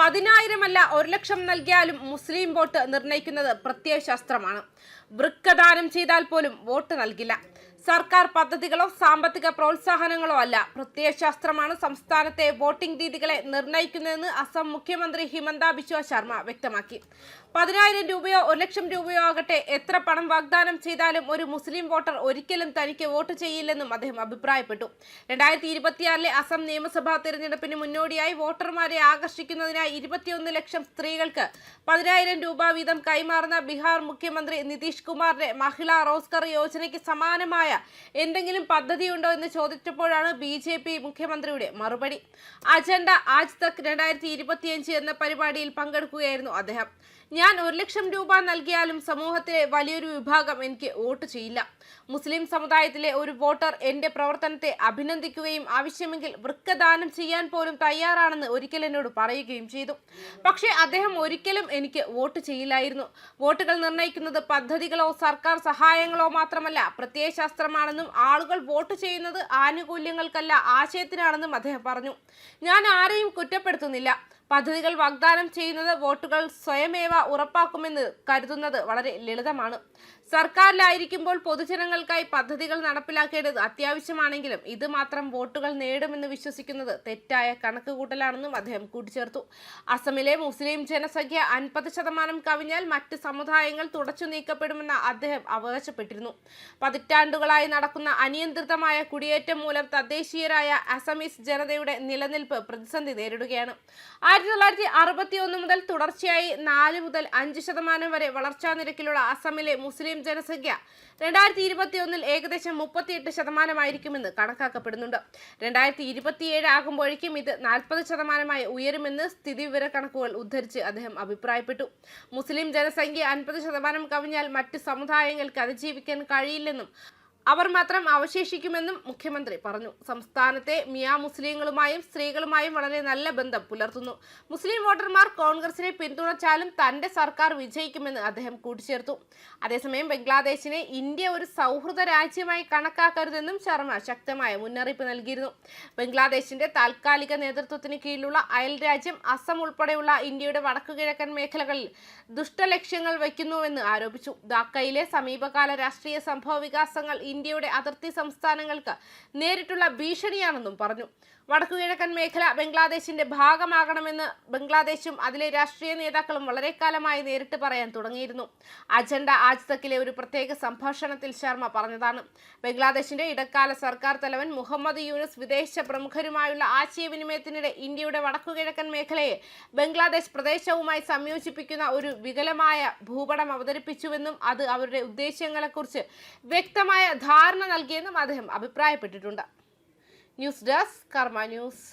10,000 അല്ല 1,00,000 നൽകിയാലും മുസ്ലിം വോട്ട് നിർണ്ണയിക്കുന്നത് പ്രത്യയശാസ്ത്രമാണ്. വൃക്കദാനം ചെയ്താൽ പോലും വോട്ട് നൽകില്ല. സർക്കാർ പദ്ധതികളോ സാമ്പത്തിക പ്രോത്സാഹനങ്ങളോ അല്ല, പ്രത്യയശാസ്ത്രമാണ് സംസ്ഥാനത്തെ വോട്ടിംഗ് രീതികളെ നിർണ്ണയിക്കുന്നതെന്ന് അസം മുഖ്യമന്ത്രി ഹിമന്ത ബിശ്വ ശർമ്മ വ്യക്തമാക്കി. 10,000 രൂപയോ 1,00,000 രൂപയോ ആകട്ടെ, എത്ര പണം വാഗ്ദാനം ചെയ്താലും ഒരു മുസ്ലിം വോട്ടർ ഒരിക്കലും തനിക്ക് വോട്ട് ചെയ്യില്ലെന്നും അദ്ദേഹം അഭിപ്രായപ്പെട്ടു. 2026 അസം നിയമസഭാ തെരഞ്ഞെടുപ്പിന് മുന്നോടിയായി വോട്ടർമാരെ ആകർഷിക്കുന്നതിനായി 21 ലക്ഷം സ്ത്രീകൾക്ക് 10,000 രൂപ വീതം കൈമാറുന്ന ബീഹാർ മുഖ്യമന്ത്രി നിതീഷ് കുമാറിന്റെ മഹിളാ റോസ്ഗർ യോജനയ്ക്ക് സമാനമായ എന്തെങ്കിലും പദ്ധതിയുണ്ടോ എന്ന് ചോദിച്ചപ്പോഴാണ് BJP മുഖ്യമന്ത്രിയുടെ മറുപടി. അജണ്ട ആജ് തക് 2025 എന്ന പരിപാടിയിൽ പങ്കെടുക്കുകയായിരുന്നു അദ്ദേഹം. ഞാൻ 1,00,000 രൂപ നൽകിയാലും സമൂഹത്തിലെ വലിയൊരു വിഭാഗം എനിക്ക് വോട്ട് ചെയ്യില്ല. മുസ്ലിം സമുദായത്തിലെ ഒരു വോട്ടർ എന്റെ പ്രവർത്തനത്തെ അഭിനന്ദിക്കുകയും ആവശ്യമെങ്കിൽ വൃക്കദാനം ചെയ്യാൻ പോലും തയ്യാറാണെന്ന് ഒരിക്കൽ എന്നോട് പറയുകയും ചെയ്തു. പക്ഷേ അദ്ദേഹം ഒരിക്കലും എനിക്ക് വോട്ട് ചെയ്യില്ലായിരുന്നു. വോട്ടുകൾ നിർണ്ണയിക്കുന്നത് പദ്ധതികളോ സർക്കാർ സഹായങ്ങളോ മാത്രമല്ല, പ്രത്യയശാസ്ത്രമാണെന്നും ആളുകൾ വോട്ട് ചെയ്യുന്നത് ആനുകൂല്യങ്ങൾക്കല്ല ആശയത്തിനാണെന്നും അദ്ദേഹം പറഞ്ഞു. ഞാൻ ആരെയും കുറ്റപ്പെടുത്തുന്നില്ല. പദ്ധതികൾ വാഗ്ദാനം ചെയ്യുന്നത് വോട്ടുകൾ സ്വയമേവ ഉറപ്പാക്കുമെന്ന് കരുതുന്നത് വളരെ ലളിതമാണ്. സർക്കാരിലായിരിക്കുമ്പോൾ പൊതുജനങ്ങൾക്കായി പദ്ധതികൾ നടപ്പിലാക്കേണ്ടത് അത്യാവശ്യമാണെങ്കിലും ഇത് മാത്രം വോട്ടുകൾ നേടുമെന്ന് വിശ്വസിക്കുന്നത് തെറ്റായ കണക്കുകൂട്ടലാണെന്നും അദ്ദേഹം കൂട്ടിച്ചേർത്തു. അസമിലെ മുസ്ലിം ജനസംഖ്യ 50% കവിഞ്ഞാൽ മറ്റ് സമുദായങ്ങൾ തുടച്ചു നീക്കപ്പെടുമെന്ന് അദ്ദേഹം അവകാശപ്പെട്ടിരുന്നു. പതിറ്റാണ്ടുകളായി നടക്കുന്ന അനിയന്ത്രിതമായ കുടിയേറ്റം മൂലം തദ്ദേശീയരായ അസമീസ് ജനതയുടെ നിലനിൽപ്പ് പ്രതിസന്ധി നേരിടുകയാണ്. 1961 മുതൽ തുടർച്ചയായി 4 മുതൽ 5% വരെ വളർച്ചാ നിരക്കിലുള്ള അസമിലെ മുസ്ലിം ജനസംഖ്യ 2021 ഏകദേശം 38% കണക്കാക്കപ്പെടുന്നുണ്ട്. 2027 ആകുമ്പോഴേക്കും ഇത് 40% ഉയരുമെന്ന് സ്ഥിതിവിവര കണക്കുകൾ ഉദ്ധരിച്ച് അദ്ദേഹം അഭിപ്രായപ്പെട്ടു. മുസ്ലിം ജനസംഖ്യ 50% കവിഞ്ഞാൽ മറ്റ് സമുദായങ്ങൾക്ക് അതിജീവിക്കാൻ കഴിയില്ലെന്നും അവർ മാത്രം അവശേഷിക്കുമെന്നും മുഖ്യമന്ത്രി പറഞ്ഞു. സംസ്ഥാനത്തെ മിയാ മുസ്ലിങ്ങളുമായും സ്ത്രീകളുമായും വളരെ നല്ല ബന്ധം പുലർത്തുന്നു. മുസ്ലിം വോട്ടർമാർ കോൺഗ്രസിനെ പിന്തുണച്ചാലും തന്റെ സർക്കാർ വിജയിക്കുമെന്ന് അദ്ദേഹം കൂട്ടിച്ചേർത്തു. അതേസമയം ബംഗ്ലാദേശിനെ ഇന്ത്യ ഒരു സൗഹൃദ രാജ്യമായി കണക്കാക്കരുതെന്നും ശർമ്മ ശക്തമായ മുന്നറിയിപ്പ് നൽകിയിരുന്നു. ബംഗ്ലാദേശിന്റെ താൽക്കാലിക നേതൃത്വത്തിന് കീഴിലുള്ള അയൽ രാജ്യം അസം ഉൾപ്പെടെയുള്ള ഇന്ത്യയുടെ വടക്കുകിഴക്കൻ മേഖലകളിൽ ദുഷ്ടലക്ഷ്യങ്ങൾ വയ്ക്കുന്നുവെന്ന് ആരോപിച്ചു. ധാക്കയിലെ സമീപകാല രാഷ്ട്രീയ സംഭവ വികാസങ്ങൾ ഇന്ത്യയുടെ അതിർത്തി സംസ്ഥാനങ്ങൾക്ക് നേരിട്ടുള്ള ഭീഷണിയാണെന്നും പറഞ്ഞു. വടക്കുകിഴക്കൻ മേഖല ബംഗ്ലാദേശിന്റെ ഭാഗമാകണമെന്ന് ബംഗ്ലാദേശും അതിലെ രാഷ്ട്രീയ നേതാക്കളും വളരെ കാലമായി നേരിട്ട് പറയാൻ തുടങ്ങിയിരുന്നു. അജണ്ട ആജ് തക്കിലെ ഒരു പ്രത്യേക സംഭാഷണത്തിൽ ശർമ്മ പറഞ്ഞതാണ്. ബംഗ്ലാദേശിന്റെ ഇടക്കാല സർക്കാർ തലവൻ മുഹമ്മദ് യൂനുസ് വിദേശ പ്രമുഖരുമായുള്ള ആശയവിനിമയത്തിനിടെ ഇന്ത്യയുടെ വടക്കുകിഴക്കൻ മേഖലയെ ബംഗ്ലാദേശ് പ്രദേശവുമായി സംയോജിപ്പിക്കുന്ന ഒരു വികലമായ ഭൂപടം അവതരിപ്പിച്ചുവെന്നും അത് അവരുടെ ഉദ്ദേശ്യങ്ങളെക്കുറിച്ച് വ്യക്തമായ ധാരണ നൽകിയെന്നും അദ്ദേഹം അഭിപ്രായപ്പെട്ടിട്ടുണ്ട്. ന്യൂസ് ഡെസ്ക് കർമ്മ ന്യൂസ്.